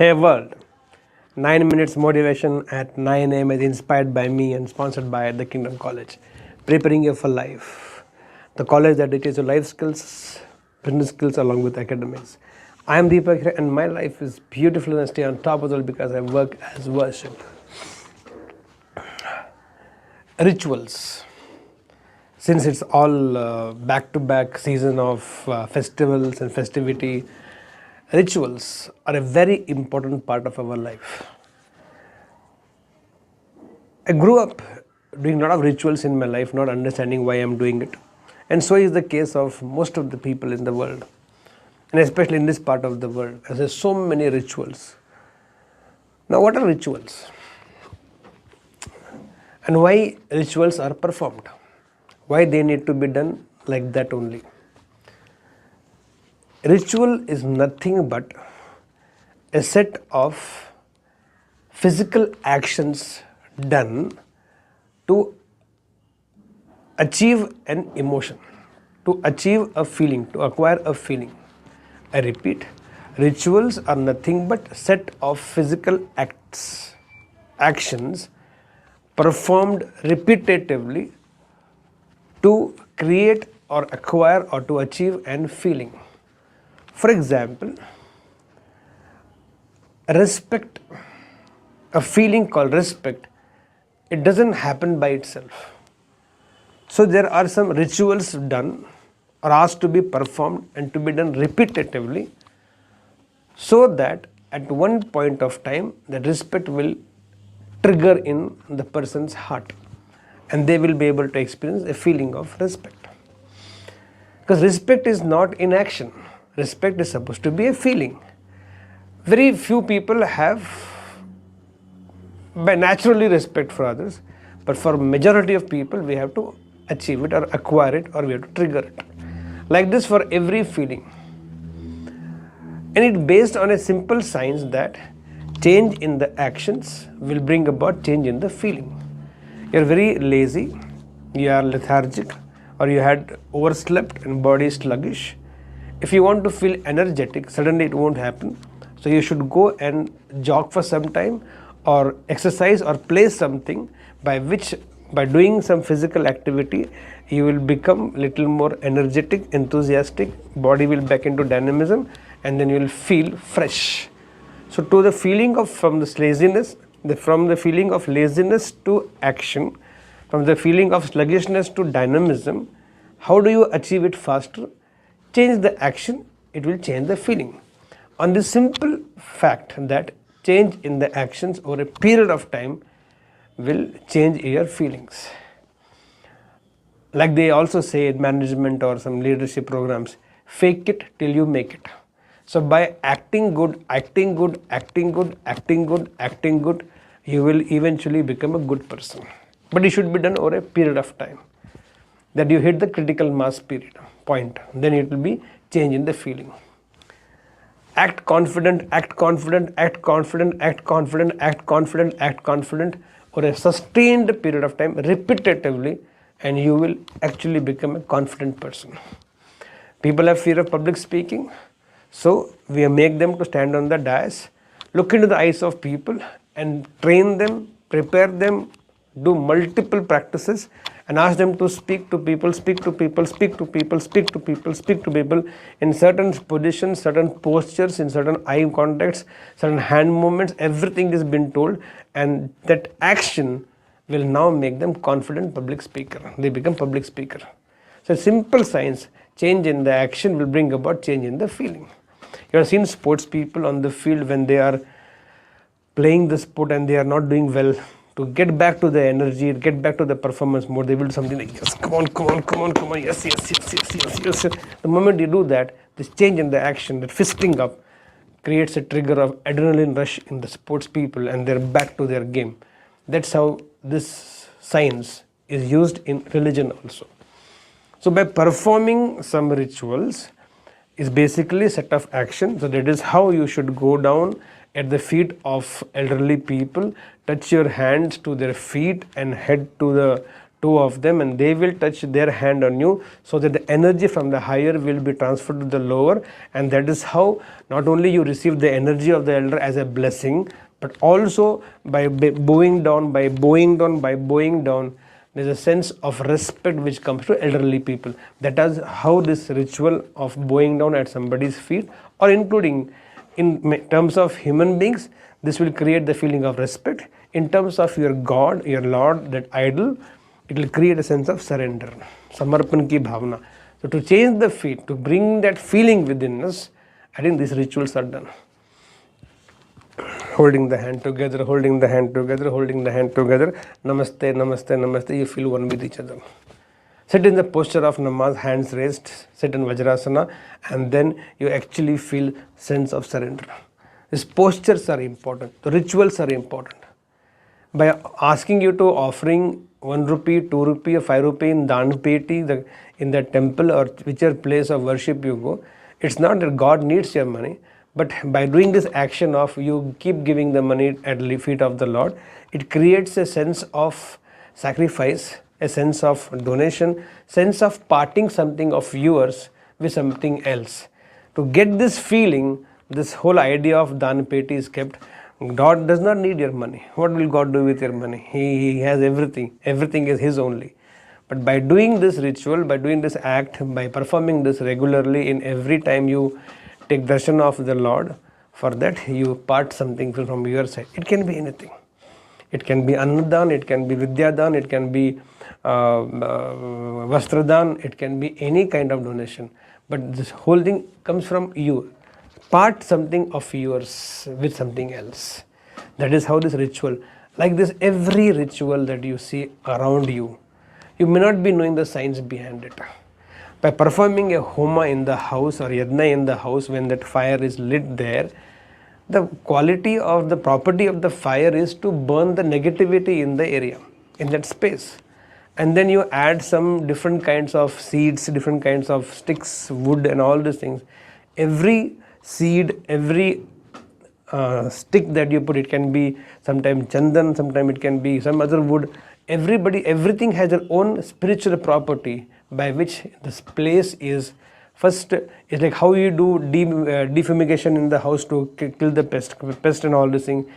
Hey world, 9 minutes motivation at 9 a.m. is inspired by me and sponsored by the Kingdom College. Preparing you for life. The college that teaches you life skills, business skills along with academics. I am Deepak here and my life is beautiful and I stay on top of it all because I work as worship. Rituals. Since it's all back-to-back season of festivals and festivity, rituals are a very important part of our life. I grew up doing a lot of rituals in my life, not understanding why I'm doing it. And so is the case of most of the people in the world. And especially in this part of the world, as there's so many rituals. Now, what are rituals? And why rituals are performed? Why they need to be done like that only? Ritual is nothing but a set of physical actions done to achieve an emotion, to achieve a feeling, to acquire a feeling. I repeat, rituals are nothing but set of physical actions performed repetitively to create or acquire or to achieve an feeling. For example, respect, a feeling called respect, it doesn't happen by itself. So there are some rituals done or asked to be performed and to be done repetitively so that at one point of time that respect will trigger in the person's heart and they will be able to experience a feeling of respect. Because respect is not in action. Respect is supposed to be a feeling. Very few people have by naturally respect for others, but for majority of people we have to achieve it or acquire it or we have to trigger it. Like this for every feeling. And it's based on a simple science that change in the actions will bring about change in the feeling. You're very lazy, you are lethargic, or you had overslept and body is sluggish. If you want to feel energetic, suddenly it won't happen. So you should go and jog for some time or exercise or play something by doing some physical activity, you will become little more energetic, enthusiastic, body will back into dynamism and then you will feel fresh. So to the feeling of from the feeling of laziness to action, from the feeling of sluggishness to dynamism, how do you achieve it faster? Change the action, it will change the feeling. On the simple fact that change in the actions over a period of time will change your feelings. Like they also say in management or some leadership programs, fake it till you make it. So by acting good, you will eventually become a good person. But it should be done over a period of time. That you hit the critical mass point, then it will be change in the feeling. Act confident over a sustained period of time, repetitively, and you will actually become a confident person. People have fear of public speaking, so we make them to stand on the dais, look into the eyes of people and train them, prepare them, do multiple practices and ask them to speak to people in certain positions, certain postures, in certain eye contacts, certain hand movements, everything is been told, and that action will now make them confident public speaker. They become public speaker. So simple science, change in the action will bring about change in the feeling. You have seen sports people on the field when they are playing the sport and they are not doing well. To get back to the energy, get back to the performance mode, they will do something like, yes, come on, yes. The moment you do that, this change in the action, that fisting up, creates a trigger of adrenaline rush in the sports people and they're back to their game. That's how this science is used in religion also. So by performing some rituals is basically a set of actions. So that is how you should go down at the feet of elderly people, touch your hands to their feet and head to the two of them, and they will touch their hand on you, so that the energy from the higher will be transferred to the lower. And that is how not only you receive the energy of the elder as a blessing, but also by bowing down, there's a sense of respect which comes to elderly people. That is how this ritual of bowing down at somebody's feet, or including in terms of human beings, this will create the feeling of respect. In terms of your God, your Lord, that idol, it will create a sense of surrender, samarpan ki bhavna. So to change the feet, to bring that feeling within us, I think these rituals are done. Holding the hand together, namaste, namaste, namaste, you feel one with each other. Sit in the posture of namaz, hands raised, sit in Vajrasana, and then you actually feel sense of surrender. These postures are important, the rituals are important. By asking you to offering 1 rupee, 2 rupee or 5 rupee in Dan Peti, in the temple or whichever place of worship you go, it's not that God needs your money, but by doing this action of you keep giving the money at the feet of the Lord, it creates a sense of sacrifice, a sense of donation, sense of parting something of yours with something else. To get this feeling, this whole idea of Dan Peti is kept. God does not need your money. What will God do with your money? He has everything. Everything is His only. But by doing this ritual, by doing this act, by performing this regularly, in every time you take darshan of the Lord, for that you part something from your side. It can be anything. It can be annadan, it can be vidyadan, it can be vastradan, it can be any kind of donation. But this whole thing comes from you. Part something of yours with something else. That is how this ritual, like this, every ritual that you see around you, you may not be knowing the science behind it. By performing a homa in the house or yajna in the house, when that fire is lit there, the quality of the property of the fire is to burn the negativity in the area, in that space. And then you add some different kinds of seeds, different kinds of sticks, wood and all these things. Every seed, every stick that you put, it can be sometimes chandan, sometimes it can be some other wood. Everything has their own spiritual property by which this place is. First, it's like how you do defumigation in the house to kill the pest and all this thing.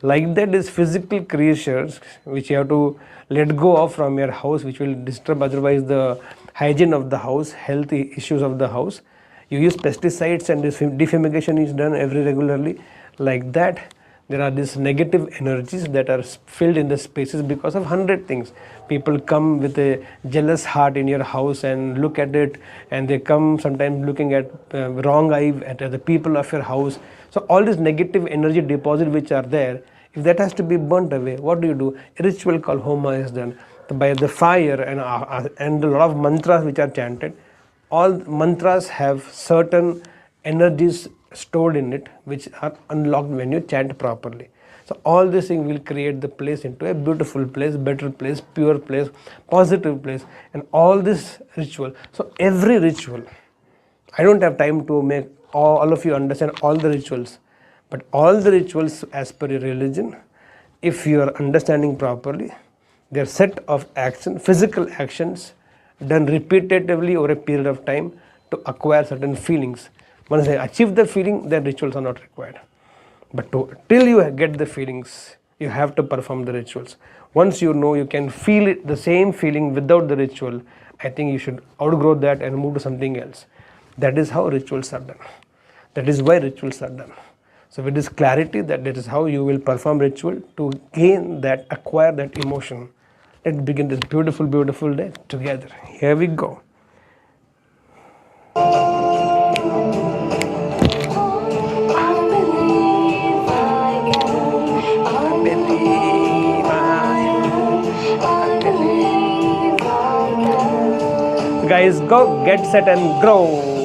Like that is physical creatures which you have to let go of from your house, which will disturb otherwise the hygiene of the house, health issues of the house. You use pesticides and this defumigation is done regularly. Like that, there are these negative energies that are filled in the spaces because of 100 things. People come with a jealous heart in your house and look at it, and they come sometimes looking at wrong eye at the people of your house. So all this negative energy deposit which are there, if that has to be burnt away, what do? A ritual called homa is done. By the fire and a lot of mantras which are chanted. All mantras have certain energies stored in it which are unlocked when you chant properly. So all this thing will create the place into a beautiful place, better place, pure place, positive place, and all this ritual. So every ritual, I don't have time to make all of you understand all the rituals, but all the rituals as per your religion, if you are understanding properly, they are set of action, physical actions done repetitively over a period of time to acquire certain feelings. Once I achieve the feeling, then rituals are not required. But till you get the feelings, you have to perform the rituals. Once you know you can feel it, the same feeling without the ritual, I think you should outgrow that and move to something else. That is how rituals are done. That is why rituals are done. So with this clarity that is how you will perform ritual to gain that, acquire that emotion. Let's begin this beautiful, beautiful day together. Here we go. Guys, go, get set and grow.